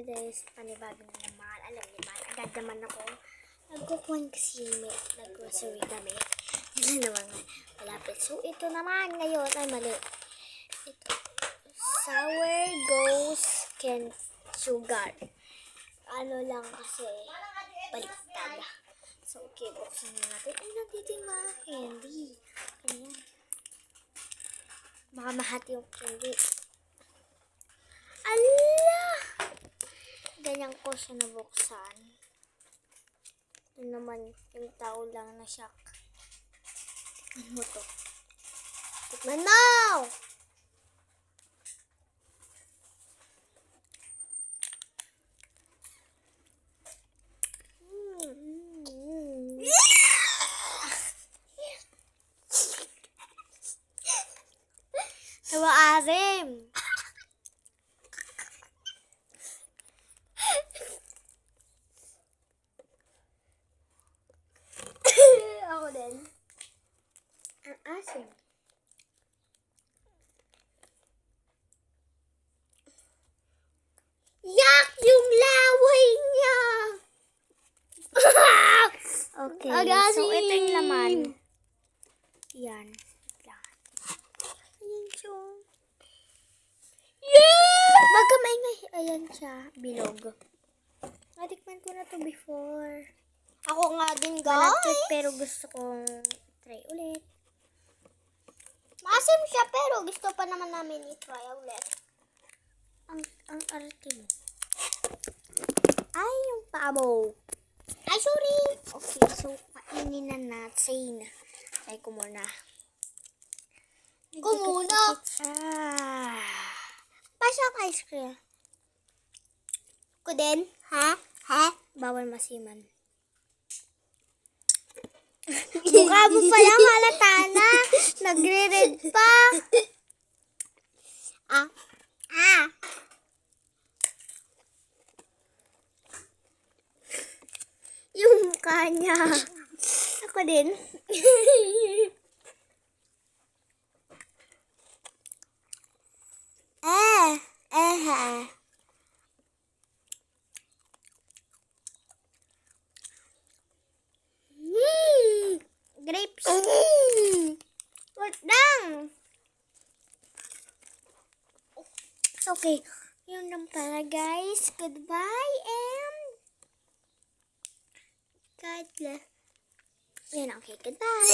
guys, panibago na naman. Alam niyo ba, agad naman ako. Nagkukuhan kasi may nag-grocery kami. Yun na naman malapit. So, ito naman ngayon. Ay, mali. Ito. Sour ghost can sugar. Ano lang kasi, baliktad. So, okay, buksan na natin. Ay, nandito yung mga candy. Ayan. Baka mahati yung candy. Ala! Ganyan ko siya nabuksan. Ito naman yung tao lang na shock. Tikman mo to. Tikman mo! Tawa asim! Ako din. Ang asim. Yak! Yung laway niya! Okay, so ito yung laman. Yan. Ayan siya. Yeah! Baga maingay. Ayan siya. Bilog. Natikman ko na to before. Ako nga din, guys. Malapit pero gusto kong try ulit. Maasim siya pero gusto pa naman namin i-try ulit. Ang arte mo. Ay, yung pabo. Ay, sorry. Okay, so kainin na natin. Try ko muna. Pasok ice cream. Ko din? Ha? Bawal masiman. Mukha mo palang halata na. Nagre-red pa. Yung mukha niya. Ako din. Grapes. Wag lang. Okay. Yun lang pala, guys. Goodbye and God bless. Yun, okay. Goodbye.